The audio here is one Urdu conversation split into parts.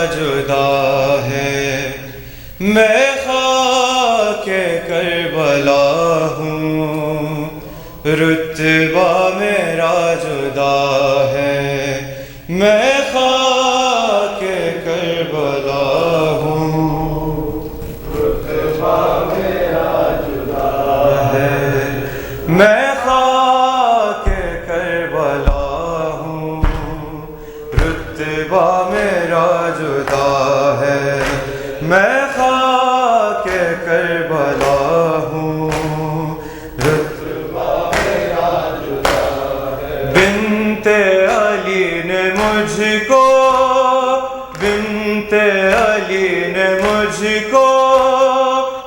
جدا ہے، میں خاک کربلا ہوں، رتبہ میرا جدا ہے، میں خاک کربلا ہوں، رتبہ میرا جدا ہے، میں خاک کربلا ہوں، رتبہ میرا جدا ہے، میں خاک کربلا ہوں، رتبہ میرا جدا ہے۔ بنت علی نے مجھ کو، بنت علی نے مجھ کو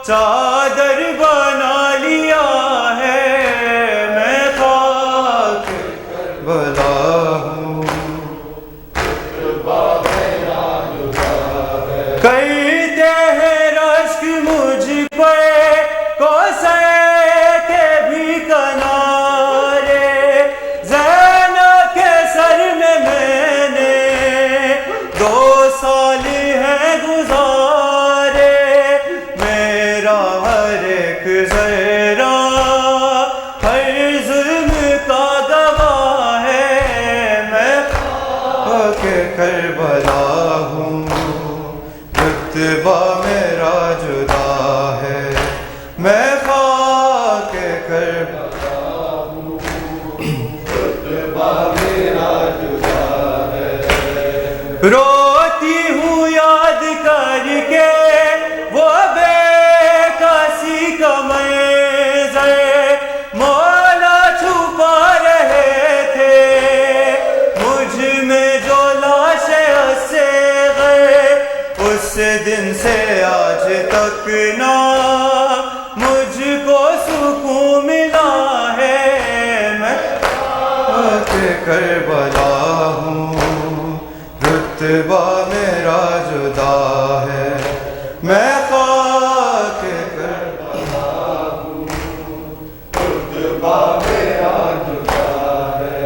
چادر بنا لیا ہے، میں خاک کربلا ہوں، رتبہ میرا جدا ہے۔ کرتے ہیں رشک مجھ پہ کوثر کے بھی کنارے، زینب کے سر میں نے 2 سال ہیں گزارے، میرا ہر ایک ذرہ ہر ظلم کا گواہ ہے، میں خاک کربلا ہوں، رتبہ میرا جدا ہے، میں خاک کربلا ہوں، رتبہ میرا جدا ہے۔ روتی ہوں یاد کر کے وہ بے کسی کا منظر، مولا چھپا رہے تھے مجھ میں جو لاشیں اصغر، اس دن سے آج تک نہ مجھ کو سکون ملا ہے، میں خاک کربلا ہوں، رتبہ میرا جدا ہے، میں خاک کربلا ہوں، رتبہ میرا جدا ہے۔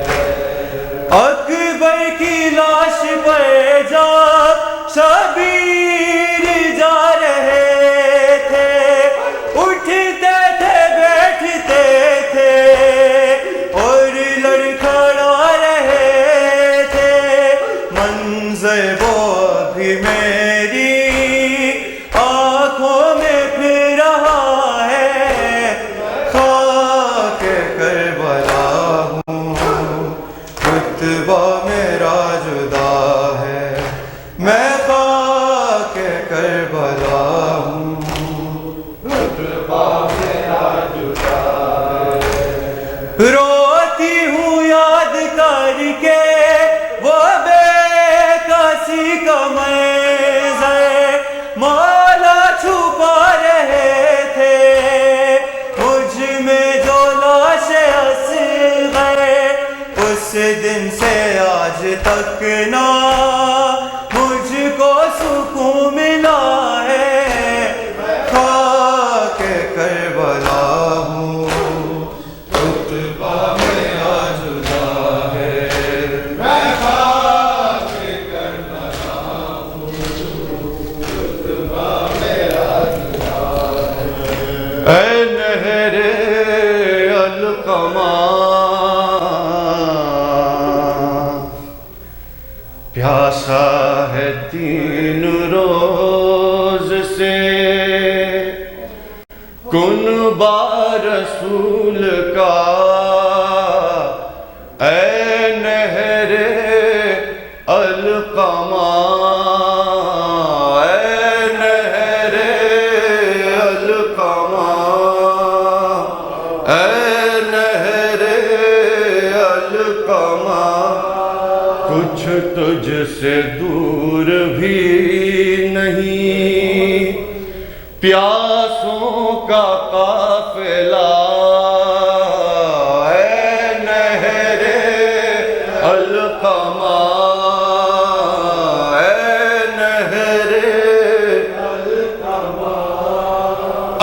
اکبر کی لاش پر جب شبیر جا رہے تھے، اٹھتے تھے بیٹھتے تھے اور لڑکھڑا رہے تھے، منظر وہ بھی میری آنکھوں میں پھر رہا ہے، خاک کربلا ہوں، رتبہ میرا جدا ہے، میں خاک کربلا ہوں، رتبہ میرا جدا ہے۔ روتی ہوں یاد کر کے وہ بے کسی کا منظر، مولا چھپا رہے تھے مجھ میں جو لاشیں اصغر، اس دن سے آج تک نہ مجھ کو سکون ملا ہے، خاک کربلا ہوں، رتبہ میرا جدا ہے، میں خاک کربلا ہوں، رتبہ میرا جدا ہے۔ اے نہر القمہ پیاسا ہے 3 روز سے، کنبہ رسول کا اے نہر القمہ، اے نہر القمہ، اے نہر القمہ، کچھ تجھ سے دور بھی نہیں، پیاسوں کا قافلہ، اے نہر القمہ، اے نہر القمہ،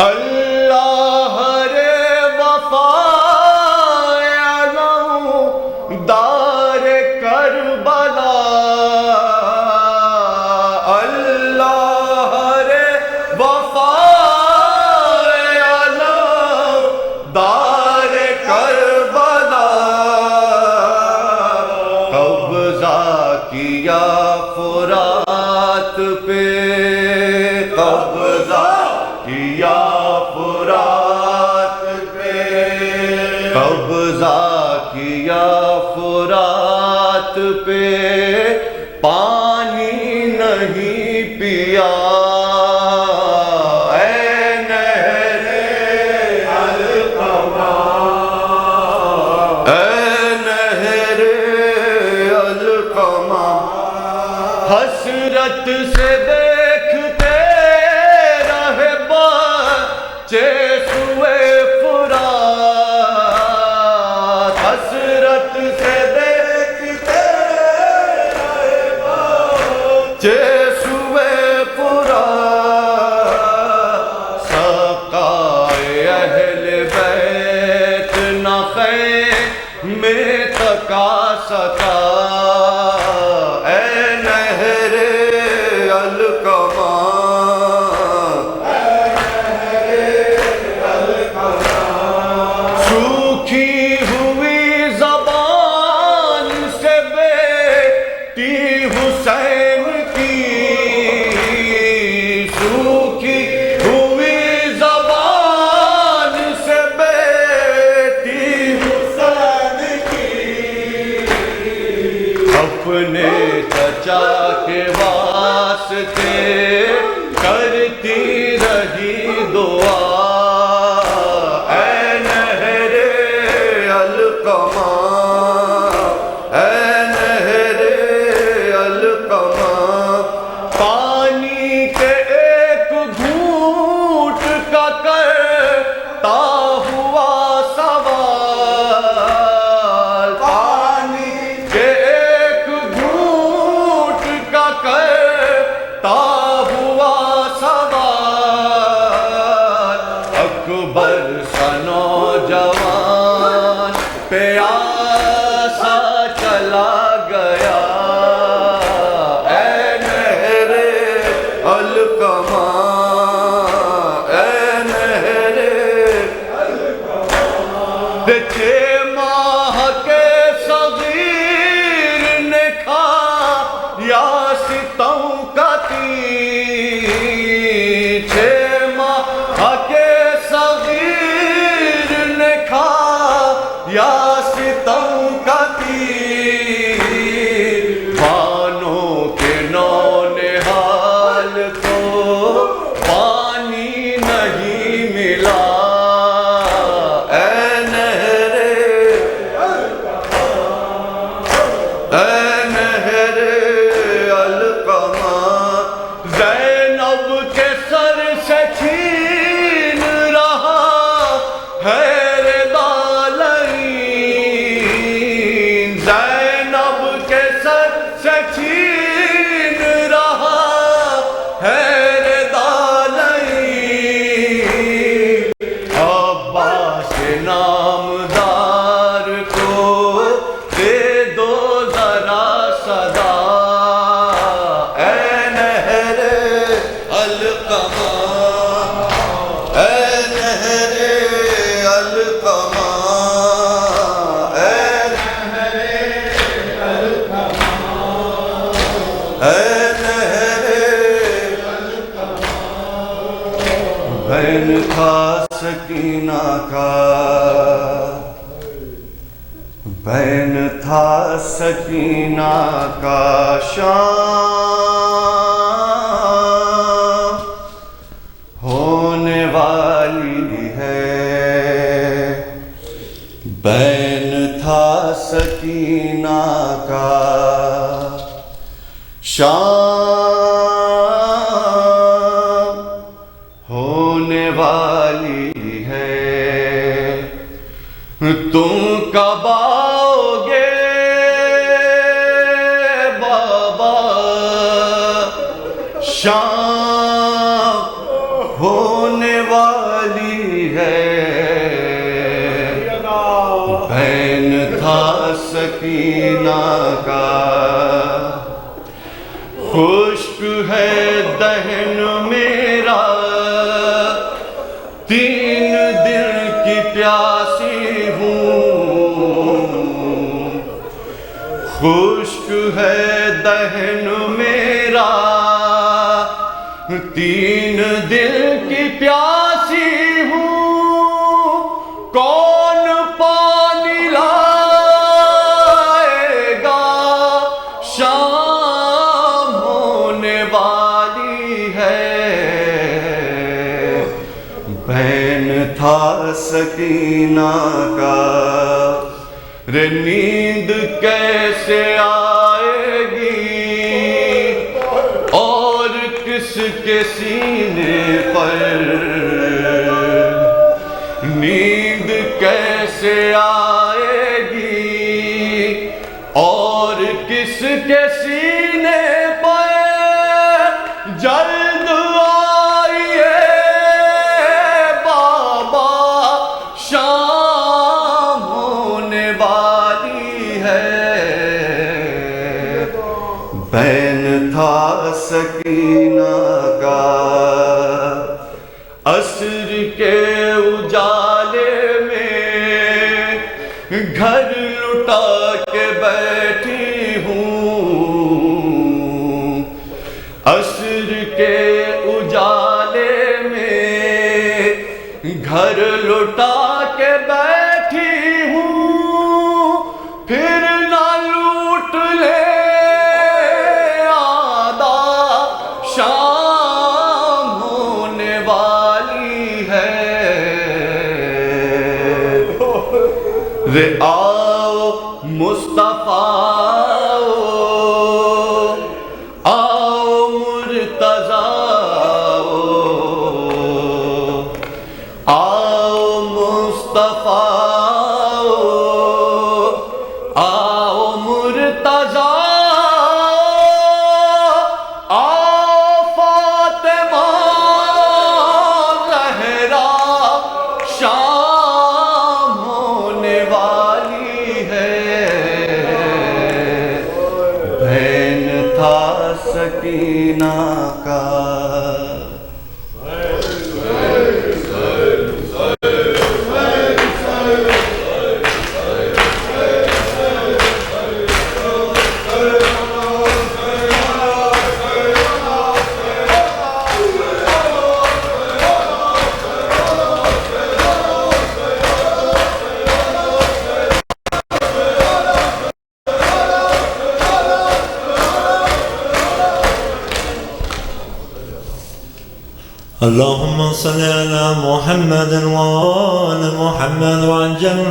اللہ رے وفا علم دار کربلا، پہ قبضہ کیا فرات پہ قبضہ کیا فرات پہ پانی نہیں پیا اے نہر القما اے نہر القما حسرت سے دیکھتے رہے بچے سوئے فرات حسرت سے دیکھتے رہے بچے سوئے فرات سقائے اہل بیت نہ خیم میں تکا سکا اپنے چچا کے واسطے کرتی رہی دعا اے نہر القما اے نہر القما پانی کے ایک گھونٹ کا کرتا ہوا سوال پانی کے کرتا ہوا سوال اکبر سا نوجوان پیاسا چلا گیا اے نہر القما اے نہر القما 6 ماہ کے صغیر نے کھایا ستم کا تیر 6 ماہ کے صغیر نے کھایا ستم کا تیر بانوں کے نونہال کو پانی نہیں ملا اے نہر اے نہر القما زینب کے سر سے چھین رہا ہے ردالین زینب کے سر سے چھین رہا ہے ردالین عباس نامدار کو دے دو ذرا صدا اے نہر القما اے نہر القما اے نہر القما اے نہر القما بہن تھا سکینہ کا بہن تھا سکینہ کا شام ہونے والی ہے بہن تھا سکینہ کا شام ہونے والی ہے تم کب آؤ گے بابا شام ہونے والی ہے بہن تھا سکینہ کا خشک ہے دہن میرا 3 دن کی پیاسی ہوں خشک ہے دہن میرا تین دل کی پیاسی ہوں کون پانی لائے گا شام ہونے والی ہے بہن تھا سکینہ کا رے نیند کیسے آئے گی اور کس کے سینے پر نیند کیسے آئے گی اور کس کے سینے پر جلد آئیے بابا شام ہونے والی ہے بہن تھا سکینہ کا عصر کے اجالے میں گھر لٹا کے بیٹھی ہوں عصر کے اجالے میں گھر لٹا کے بیٹھی ہوں پھر نہ لوٹ لے آدھا شام ہونے والی ہے رے آؤ مصطفیٰ آؤ مرتضیٰ آؤ مصطفیٰ آؤ مرتضیٰ آؤ فاطمہ زہرا شام ہونے والی ہے بہن تھا سکینہ کا اللهم صل على محمد وآل محمد وعجل